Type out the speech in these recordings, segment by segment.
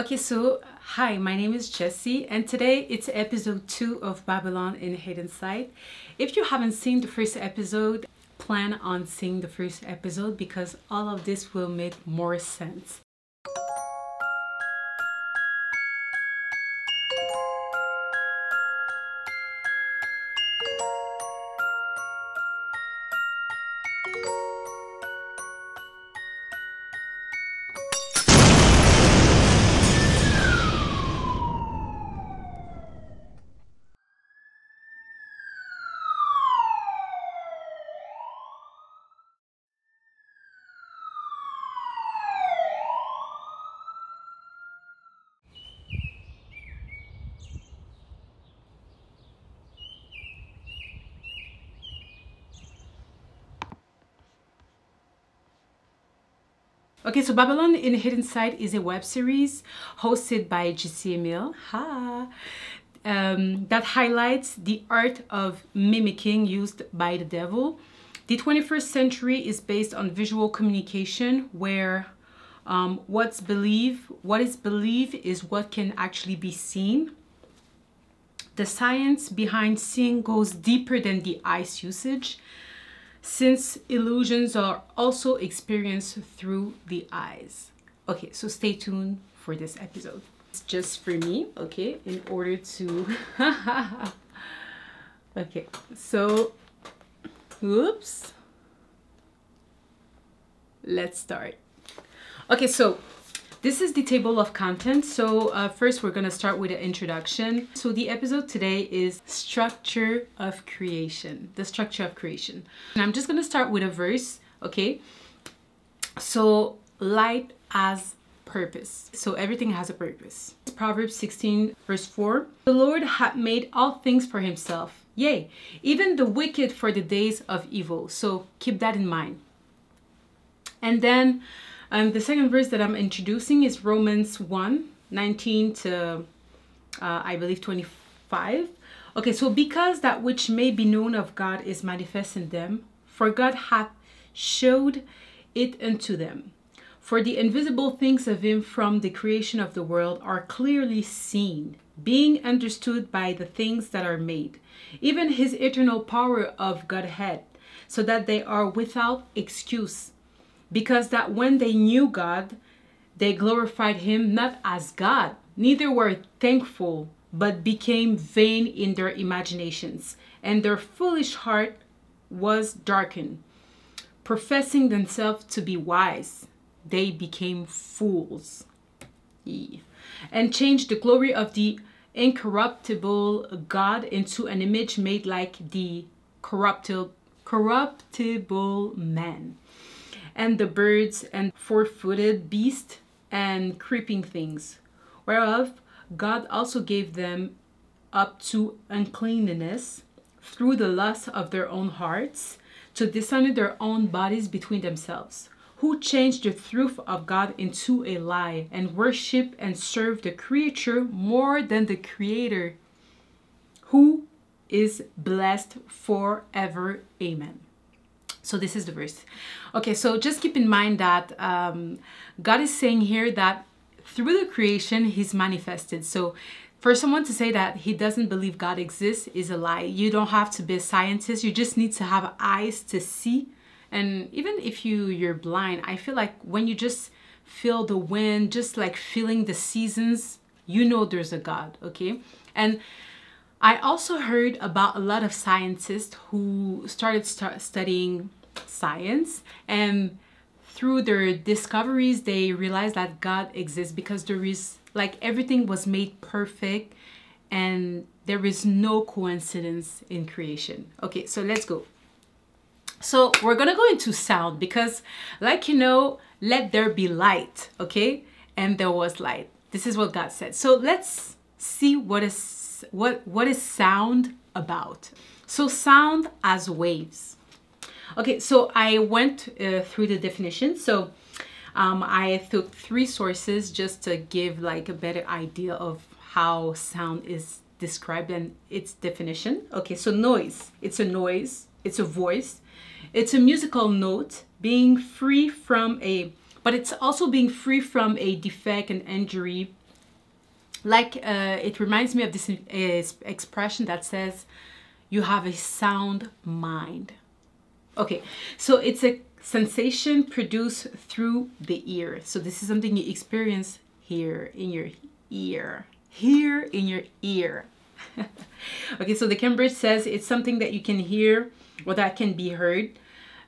Okay, so hi, my name is Jessie, and today it's episode 2 of Babylon in Hidden Sight. If you haven't seen the first episode, plan on seeing the first episode because all of this will make more sense. Okay, so Babylon in Hidden Sight is a web series hosted by Jessie Emile, that highlights the art of mimicking used by the devil. The 21st century is based on visual communication where what is believed is what can actually be seen. The science behind seeing goes deeper than the eye's usage, since illusions are also experienced through the eyes. Okay, so stay tuned for this episode. It's just for me, okay, in order to... Okay, so, oops. Let's start. Okay, so this is the table of content. So first we're gonna start with an introduction. So the episode today is structure of creation, the structure of creation. And I'm just gonna start with a verse, okay? So light has purpose. So everything has a purpose. Proverbs 16 verse 4. The Lord hath made all things for himself. Yea, even the wicked for the days of evil. So keep that in mind. And then the second verse that I'm introducing is Romans 1:19 to I believe 25. Okay, so because that which may be known of God is manifest in them, for God hath showed it unto them. For the invisible things of him from the creation of the world are clearly seen, being understood by the things that are made, even his eternal power of Godhead, so that they are without excuse. Because that when they knew God, they glorified him not as God, neither were thankful, but became vain in their imaginations, and their foolish heart was darkened. Professing themselves to be wise, they became fools. And changed the glory of the incorruptible God into an image made like the corruptible man, and the birds and four-footed beasts and creeping things, whereof God also gave them up to uncleanness through the lust of their own hearts, to dishonor their own bodies between themselves, who changed the truth of God into a lie, and worship and serve the creature more than the Creator, who is blessed forever. Amen. So this is the verse. Okay, so just keep in mind that God is saying here that through the creation, he's manifested. So for someone to say that he doesn't believe God exists is a lie. You don't have to be a scientist. You just need to have eyes to see. And even if you're blind, I feel like when you just feel the wind, just like feeling the seasons, you know there's a God, okay? And I also heard about a lot of scientists who started studying science, and through their discoveries they realized that God exists because there is, like, everything was made perfect and there is no coincidence in creation. Okay, so let's go. So we're gonna go into sound because, like, you know, let there be light, okay? And there was light. This is what God said. So let's see what is sound about. So sound as waves. Okay, so I went through the definition. So I took 3 sources just to give like a better idea of how sound is described and its definition. Okay, so noise. It's a noise. It's a voice. It's a musical note being free from but it's also being free from a defect, an injury, Like it reminds me of this expression that says you have a sound mind. Okay, so it's a sensation produced through the ear. So this is something you experience here in your ear. Here in your ear. Okay, so the Cambridge says it's something that you can hear or that can be heard.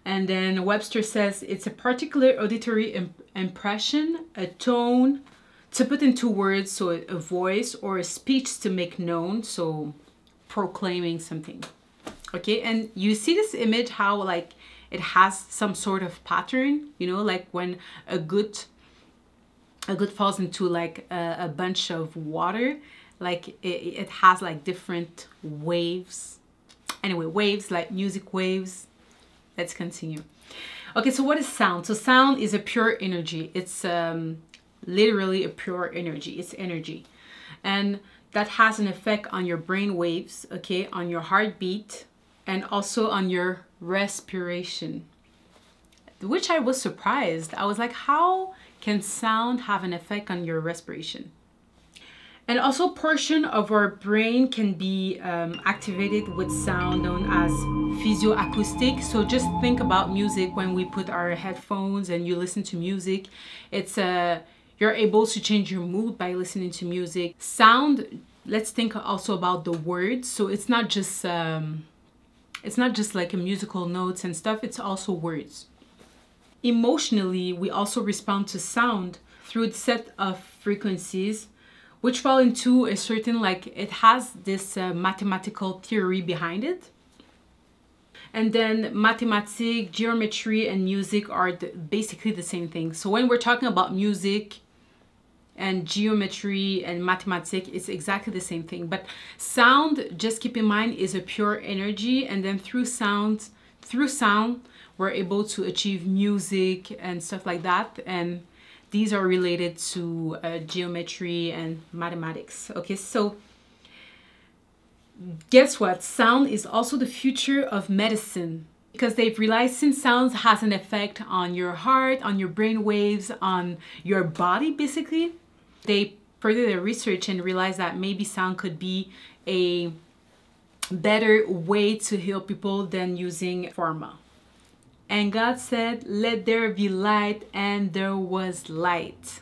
And then Webster says it's a particular auditory impression, a tone to put into words, so a voice, or a speech to make known, so proclaiming something. Okay, and you see this image how like it has some sort of pattern, you know, like when a good falls into like a bunch of water, like it has like different waves. Anyway, waves, like music waves. Let's continue. Okay, so what is sound? So sound is a pure energy. It's literally a pure energy. It's energy. And that has an effect on your brain waves, okay, on your heartbeat, and also on your respiration, which I was surprised. I was like, how can sound have an effect on your respiration? And also portion of our brain can be activated with sound known as physioacoustic. So just think about music. When we put our headphones and you listen to music, it's you're able to change your mood by listening to music. Sound, let's think also about the words. So it's not just like a musical notes and stuff, it's also words. Emotionally, we also respond to sound through a set of frequencies which fall into a certain, like, it has this mathematical theory behind it. And then mathematics, geometry, and music are basically the same thing. So when we're talking about music and geometry and mathematics, it's exactly the same thing. But sound, just keep in mind, is a pure energy. And then through sound, we're able to achieve music and stuff like that. And these are related to geometry and mathematics. Okay, so guess what? Sound is also the future of medicine, because they've realized since sound has an effect on your heart, on your brain waves, on your body, basically, they further their research and realized that maybe sound could be a better way to heal people than using pharma. And God said, "Let there be light," and there was light.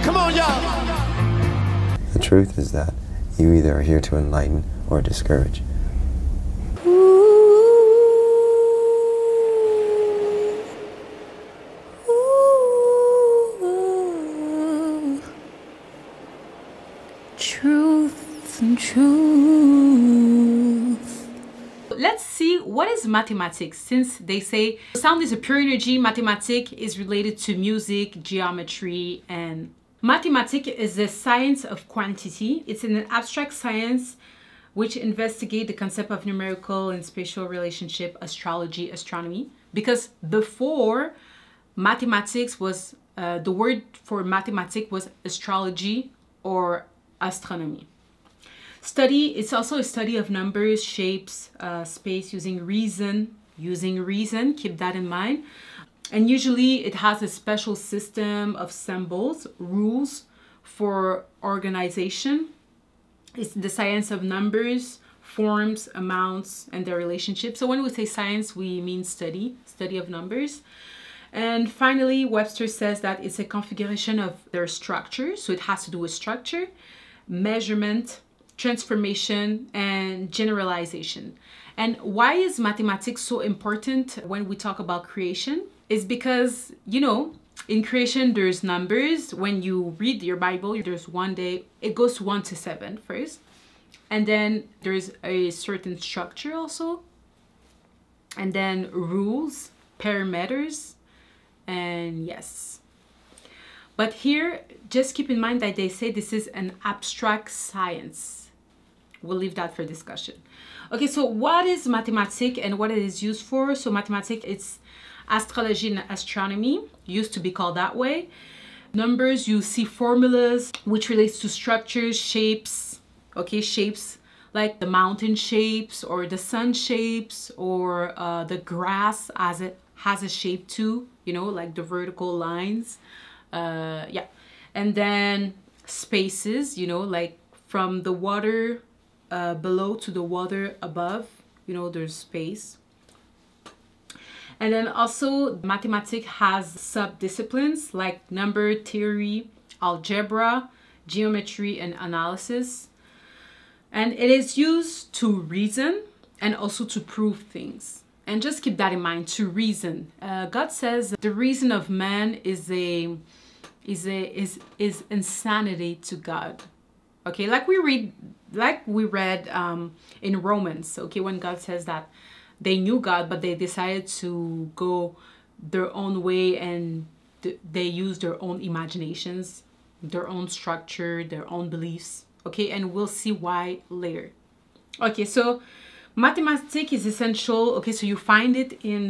Come on, y'all. The truth is that you either are here to enlighten or discourage. Truth and truth. Let's see what is mathematics, since they say sound is a pure energy. Mathematics is related to music, geometry, and mathematics is the science of quantity. It's an abstract science which investigates the concept of numerical and spatial relationship, astrology, astronomy. Because before, mathematics was the word for mathematics was astrology or astronomy. It's also a study of numbers, shapes, space, using reason, keep that in mind. And usually it has a special system of symbols, rules for organization. It's the science of numbers, forms, amounts, and their relationship. So when we say science, we mean study of numbers. And finally, Webster says that it's a configuration of their structure. So it has to do with structure, measurement, transformation, and generalization. And why is mathematics so important when we talk about creation? Is because, you know, in creation, there's numbers. When you read your Bible, there's one day, it goes 1 to 7 first. And then there's a certain structure also. And then rules, parameters, and yes. But here, just keep in mind that they say this is an abstract science. We'll leave that for discussion. Okay, so what is mathematics and what it is used for? So mathematics, it's astrology and astronomy, used to be called that way. Numbers, you see formulas, which relates to structures, shapes, okay, shapes like the mountain shapes or the sun shapes or the grass as it has a shape too, you know, like the vertical lines. Yeah. And then spaces, you know, like from the water below to the water above, you know, there's space. And then also mathematics has sub-disciplines like number theory, algebra, geometry, and analysis. And it is used to reason and also to prove things. And just keep that in mind, to reason. God says the reason of man is insanity to God. Okay, like we read in Romans, okay, when God says that they knew God, but they decided to go their own way and they used their own imaginations, their own structure, their own beliefs. Okay, and we'll see why later. Okay, so mathematics is essential. Okay, so you find it in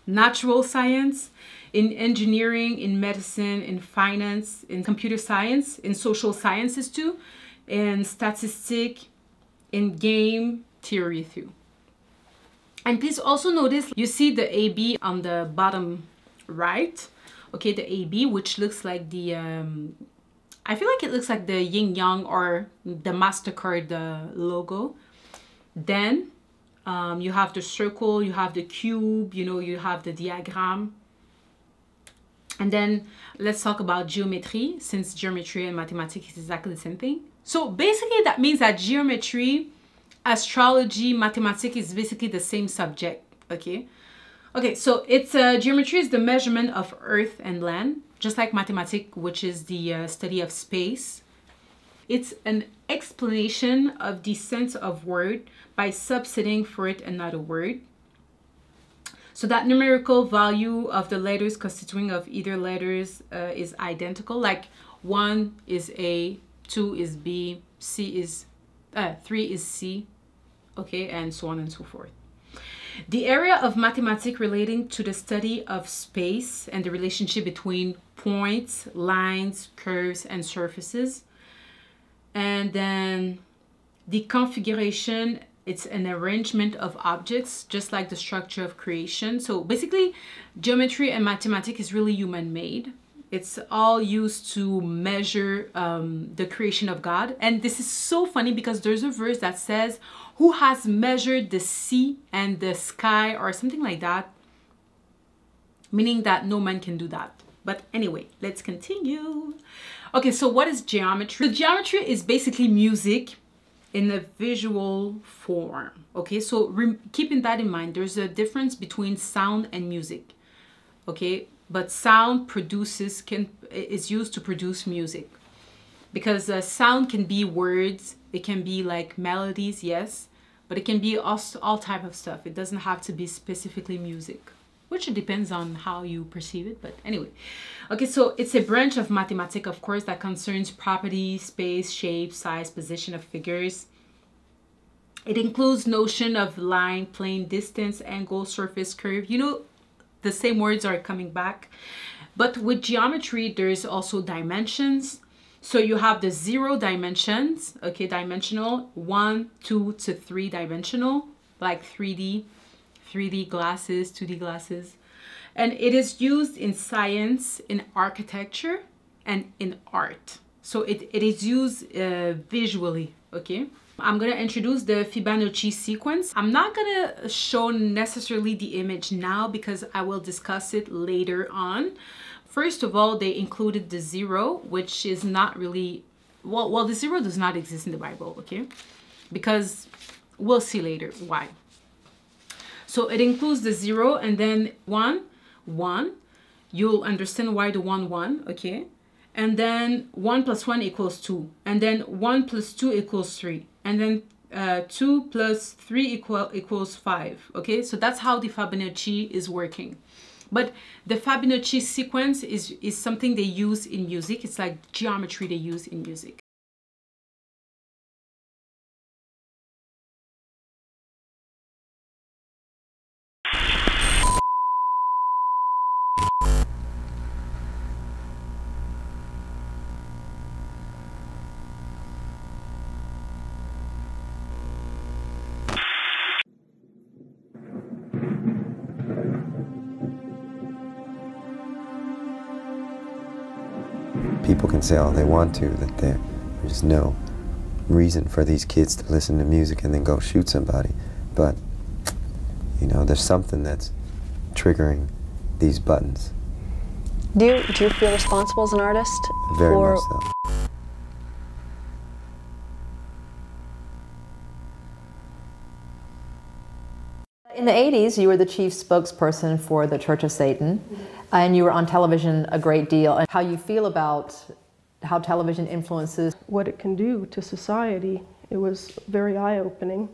natural science, in engineering, in medicine, in finance, in computer science, in social sciences too, in statistics, in game theory too. And please also notice, you see the AB on the bottom right. Okay, the AB, which looks like the, I feel like it looks like the yin yang or the MasterCard logo. Then you have the circle, you have the cube, you know, you have the diagram. And then let's talk about geometry, since geometry and mathematics is exactly the same thing. So basically that means that geometry, astrology, mathematics is basically the same subject, okay? Okay, so it's geometry is the measurement of earth and land, just like mathematics, which is the study of space. It's an explanation of the sense of word by substituting for it another word. So that numerical value of the letters constituting of either letters is identical, like 1 is A, 2 is B, 3 is C, okay, and so on and so forth. The area of mathematics relating to the study of space and the relationship between points, lines, curves, and surfaces. And then the configuration, it's an arrangement of objects, just like the structure of creation. So basically, geometry and mathematics is really human-made. It's all used to measure the creation of God. And this is so funny because there's a verse that says, who has measured the sea and the sky or something like that, meaning that no man can do that. But anyway, let's continue. Okay, so what is geometry? The geometry is basically music in a visual form. Okay, so keeping that in mind, there's a difference between sound and music. Okay, but sound is used to produce music, because sound can be words, it can be like melodies, yes, but it can be also all type of stuff. It doesn't have to be specifically music, which it depends on how you perceive it. But anyway, okay, so it's a branch of mathematics, of course, that concerns property, space, shape, size, position of figures. It includes notion of line, plane, distance, angle, surface, curve. You know, the same words are coming back. But with geometry, there's also dimensions. So you have the 0 dimensions, okay, dimensional, 1, 2 to 3 dimensional, like 3D glasses, 2D glasses. And it is used in science, in architecture, and in art. So it is used visually, okay? I'm gonna introduce the Fibonacci sequence. I'm not gonna show necessarily the image now because I will discuss it later on. First of all, they included the 0, which is not really, well, the 0 does not exist in the Bible, okay? Because we'll see later why. So it includes the 0 and then 1, 1. You'll understand why the 1, 1, okay? And then 1 plus 1 equals 2. And then 1 plus 2 equals 3. And then 2 plus 3 equals 5, okay? So that's how the Fibonacci is working. But the Fibonacci sequence is something they use in music. It's like geometry they use in music. People can say all they want to, that there's no reason for these kids to listen to music and then go shoot somebody. But, you know, there's something that's triggering these buttons. Do you feel responsible as an artist? Very much so. In the 80s, you were the chief spokesperson for the Church of Satan, and you were on television a great deal. And how you feel about how television influences What it can do to society, it was very eye-opening.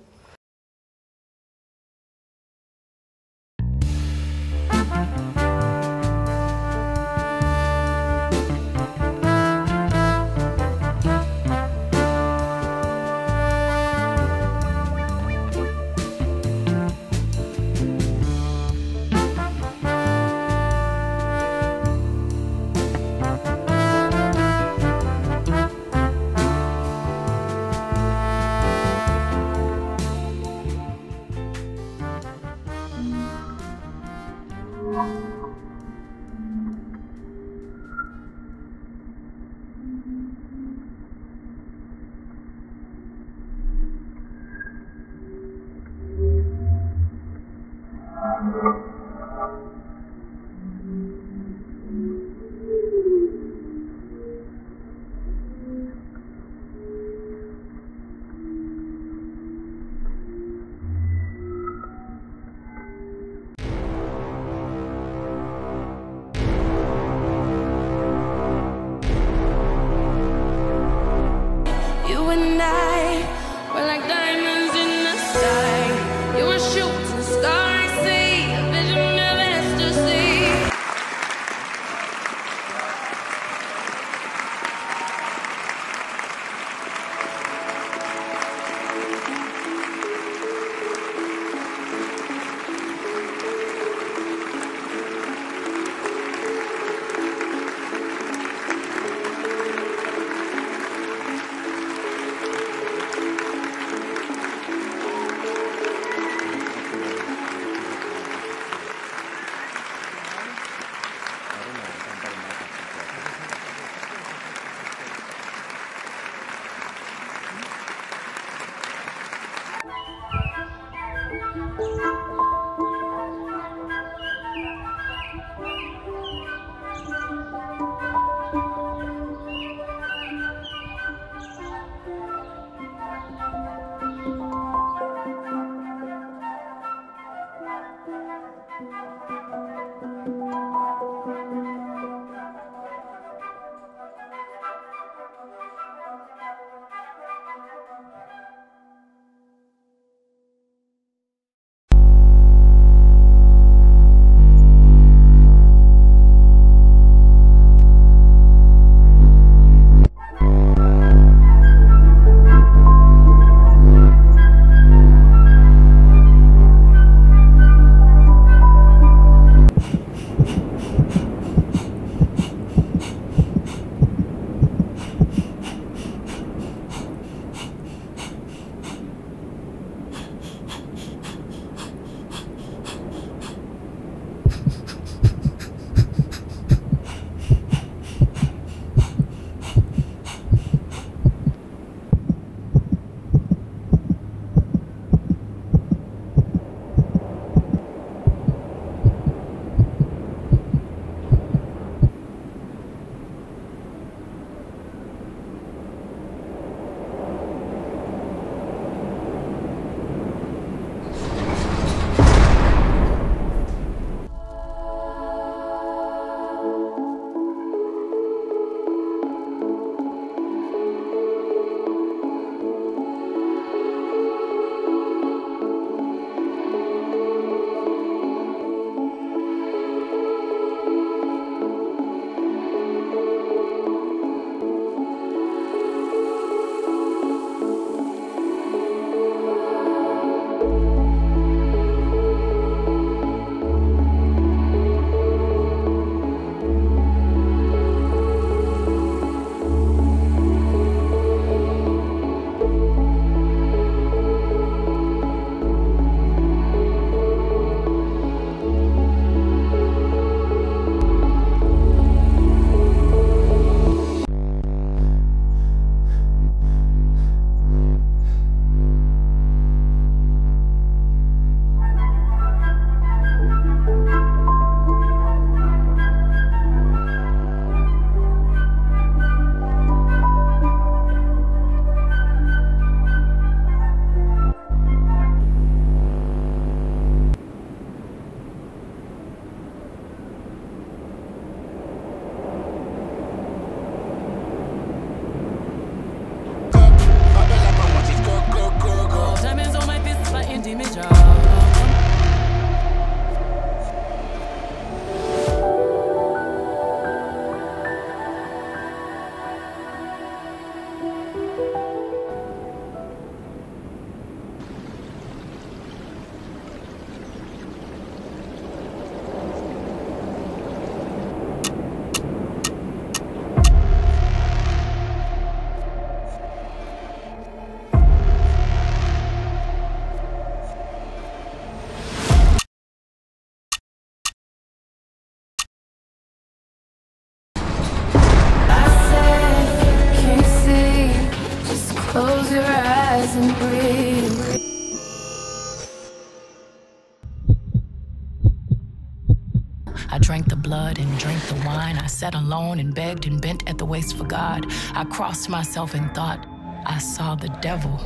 drank the blood and drank the wine. I sat alone and begged and bent at the waist for God. I crossed myself and thought I saw the devil.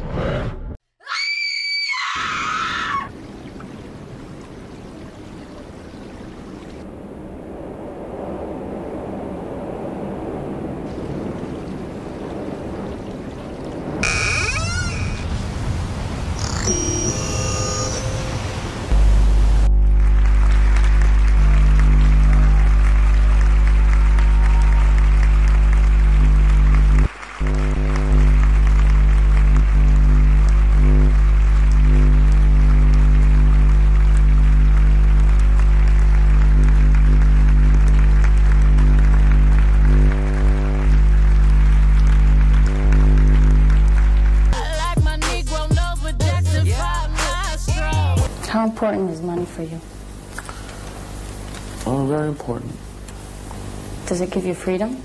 How important is money for you? Oh, very important. Does it give you freedom?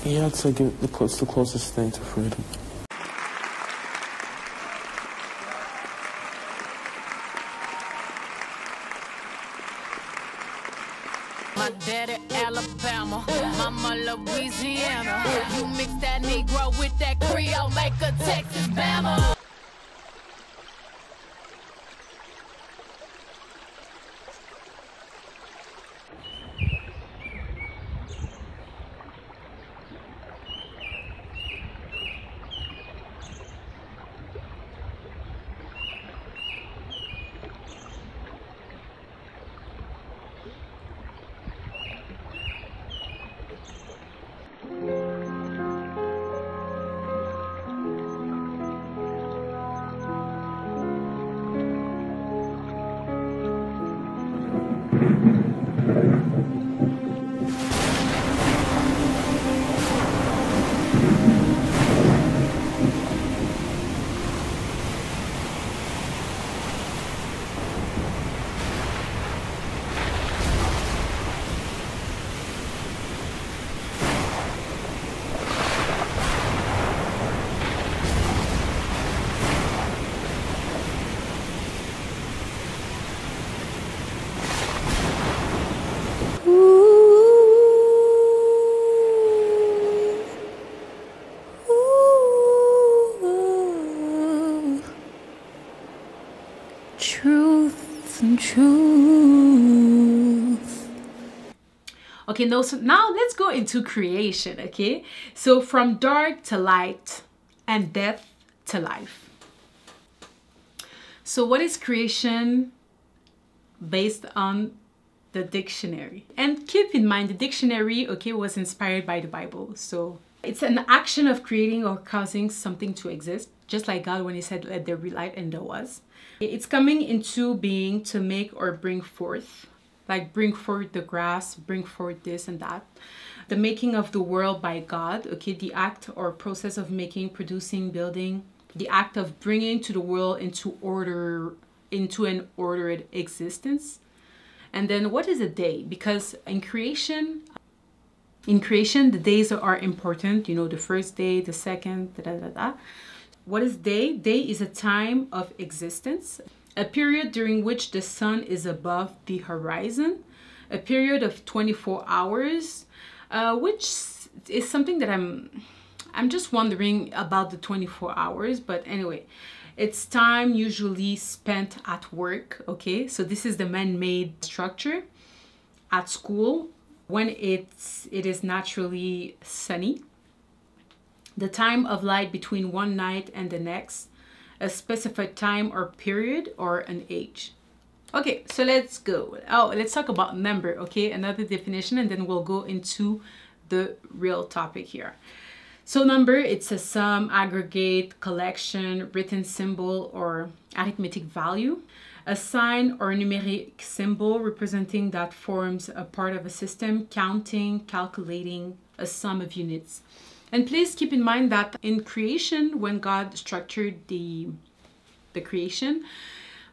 Yeah, I'd say it's the closest thing to freedom. My daddy Alabama, mama Louisiana. You mix that Negro with that Creole, make a Texas Bama. Truth and truth. Okay, so now let's go into creation, okay? So from dark to light and death to life. So what is creation based on the dictionary? And keep in mind, the dictionary, okay, was inspired by the Bible. So it's an action of creating or causing something to exist, just like God when he said, let there be light, and there was. It's coming into being to make or bring forth, like bring forth the grass, bring forth this and that. The making of the world by God, okay, the act or process of making, producing, building, the act of bringing to the world into order, into an ordered existence. And then what is a day? Because in creation, the days are important, you know, the first day, the second, da da da da. What is day? Day is a time of existence, a period during which the sun is above the horizon, a period of 24 hours, which is something that I'm just wondering about the 24 hours. But anyway, it's time usually spent at work, okay? So this is the man-made structure. At school, when it is naturally sunny. The time of light between one night and the next, a specified time or period or an age. Okay, so let's go. Oh, let's talk about number, okay? Another definition, and then we'll go into the real topic here. So number, it's a sum, aggregate, collection, written symbol, or arithmetic value. A sign or numeric symbol representing that forms a part of a system, counting, calculating, a sum of units. And please keep in mind that in creation, when God structured the creation,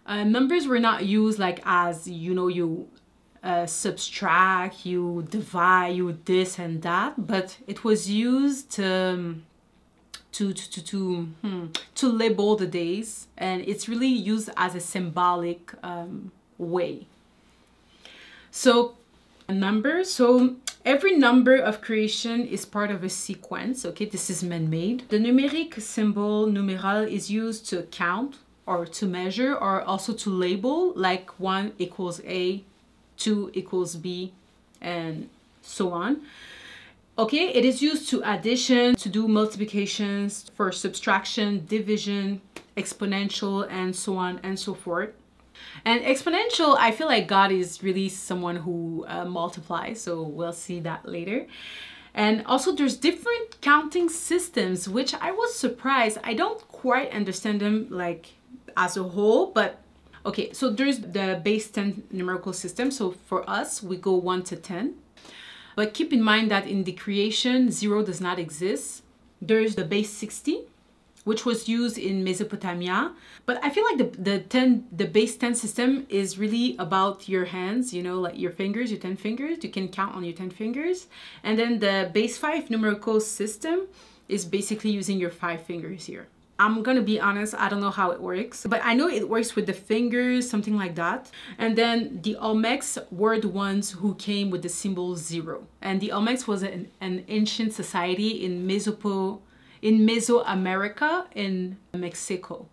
numbers were not used like as, you know, you subtract, you divide, you this and that, but it was used to label the days, and it's really used as a symbolic way. So a number, so every number of creation is part of a sequence. Okay, this is man-made. The numeric symbol numeral is used to count or to measure or also to label, like 1 equals A, 2 equals B, and so on. Okay, it is used to addition, to do multiplications, for subtraction, division, exponential, and so on and so forth. And exponential, I feel like God is really someone who multiplies, so we'll see that later. And also there's different counting systems, which I was surprised. I don't quite understand them like as a whole, but okay, so there's the base 10 numerical system. So for us, we go 1 to 10. But keep in mind that in the creation, 0 does not exist. There's the base 60, which was used in Mesopotamia. But I feel like the base 10 system is really about your hands, you know, like your fingers, your 10 fingers. You can count on your 10 fingers. And then the base 5 numerical system is basically using your 5 fingers here. I'm gonna be honest, I don't know how it works, but I know it works with the fingers, something like that. And then the Olmecs were the ones who came with the symbol 0. And the Olmecs was an ancient society in Mesoamerica in Mexico.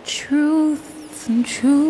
Truth and truth.